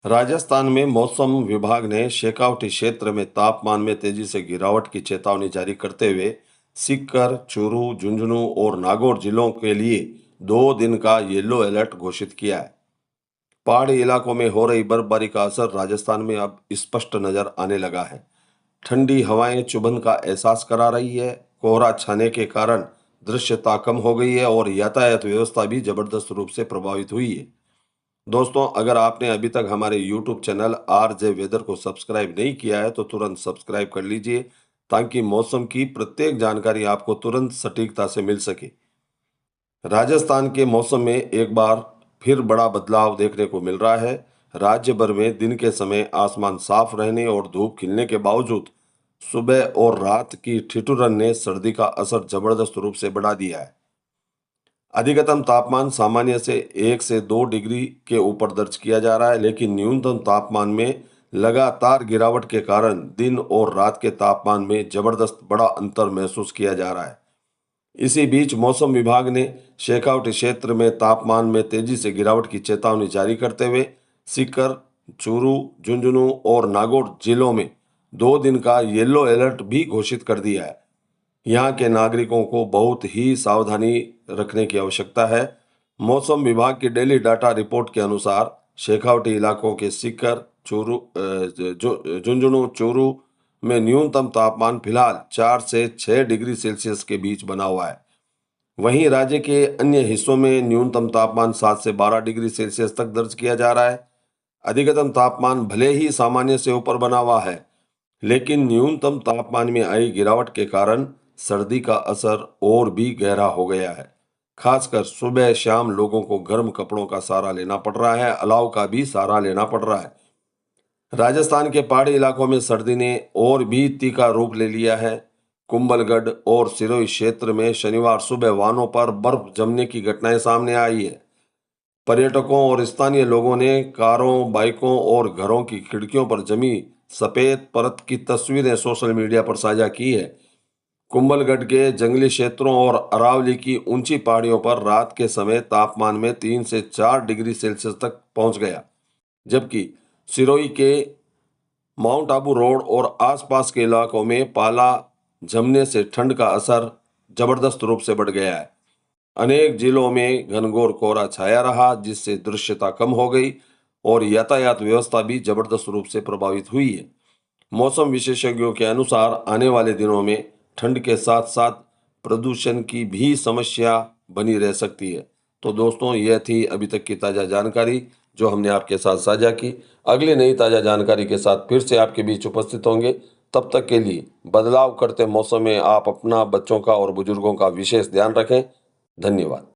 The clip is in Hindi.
राजस्थान में मौसम विभाग ने शेखावटी क्षेत्र में तापमान में तेजी से गिरावट की चेतावनी जारी करते हुए सीकर, चूरू, झुंझुनू और नागौर जिलों के लिए 2 दिन का येलो अलर्ट घोषित किया है। पहाड़ी इलाकों में हो रही बर्फबारी का असर राजस्थान में अब स्पष्ट नजर आने लगा है। ठंडी हवाएं चुभन का एहसास करा रही है। कोहरा छाने के कारण दृश्यता कम हो गई है और यातायात व्यवस्था भी जबरदस्त रूप से प्रभावित हुई है। दोस्तों, अगर आपने अभी तक हमारे YouTube channel R J weather को सब्सक्राइब नहीं किया है तो तुरंत सब्सक्राइब कर लीजिए ताकि मौसम की प्रत्येक जानकारी आपको तुरंत सटीकता से मिल सके। राजस्थान के मौसम में एक बार फिर बड़ा बदलाव देखने को मिल रहा है। राज्य भर में दिन के समय आसमान साफ रहने और धूप खिलने के बावजूद सुबह और रात की ठिठुरन ने सर्दी का असर जबरदस्त रूप से बढ़ा दिया है। अधिकतम तापमान सामान्य से 1 से 2 डिग्री के ऊपर दर्ज किया जा रहा है, लेकिन न्यूनतम तापमान में लगातार गिरावट के कारण दिन और रात के तापमान में जबरदस्त बड़ा अंतर महसूस किया जा रहा है। इसी बीच मौसम विभाग ने शेखावटी क्षेत्र में तापमान में तेजी से गिरावट की चेतावनी जारी करते हुए सीकर, चूरू, झुंझुनू और नागौर जिलों में 2 दिन का येलो अलर्ट भी घोषित कर दिया है। यहाँ के नागरिकों को बहुत ही सावधानी रखने की आवश्यकता है। मौसम विभाग की डेली डाटा रिपोर्ट के अनुसार शेखावटी इलाकों के सीकर, झुंझुनू, चूरू में न्यूनतम तापमान फिलहाल 4 से 6 डिग्री सेल्सियस के बीच बना हुआ है। वहीं राज्य के अन्य हिस्सों में न्यूनतम तापमान 7 से 12 डिग्री सेल्सियस तक दर्ज किया जा रहा है। अधिकतम तापमान भले ही सामान्य से ऊपर बना हुआ है, लेकिन न्यूनतम तापमान में आई गिरावट के कारण सर्दी का असर और भी गहरा हो गया है। खासकर सुबह शाम लोगों को गर्म कपड़ों का सहारा लेना पड़ रहा है, अलाव का भी सहारा लेना पड़ रहा है। राजस्थान के पहाड़ी इलाकों में सर्दी ने और भी तीखा रूप ले लिया है। कुंभलगढ़ और सिरोही क्षेत्र में शनिवार सुबह वाहनों पर बर्फ जमने की घटनाएं सामने आई है। पर्यटकों और स्थानीय लोगों ने कारों, बाइकों और घरों की खिड़कियों पर जमी सफेद परत की तस्वीरें सोशल मीडिया पर साझा की है। कुंभलगढ़ के जंगली क्षेत्रों और अरावली की ऊंची पहाड़ियों पर रात के समय तापमान में 3 से 4 डिग्री सेल्सियस तक पहुंच गया, जबकि सिरोही के माउंट आबू रोड और आसपास के इलाकों में पाला जमने से ठंड का असर जबरदस्त रूप से बढ़ गया है। अनेक जिलों में घनघोर कोहरा छाया रहा, जिससे दृश्यता कम हो गई और यातायात व्यवस्था भी जबरदस्त रूप से प्रभावित हुई है। मौसम विशेषज्ञों के अनुसार आने वाले दिनों में ठंड के साथ साथ प्रदूषण की भी समस्या बनी रह सकती है। तो दोस्तों, यह थी अभी तक की ताज़ा जानकारी जो हमने आपके साथ साझा की। अगली नई ताज़ा जानकारी के साथ फिर से आपके बीच उपस्थित होंगे। तब तक के लिए बदलाव करते मौसम में आप अपना, बच्चों का और बुजुर्गों का विशेष ध्यान रखें। धन्यवाद।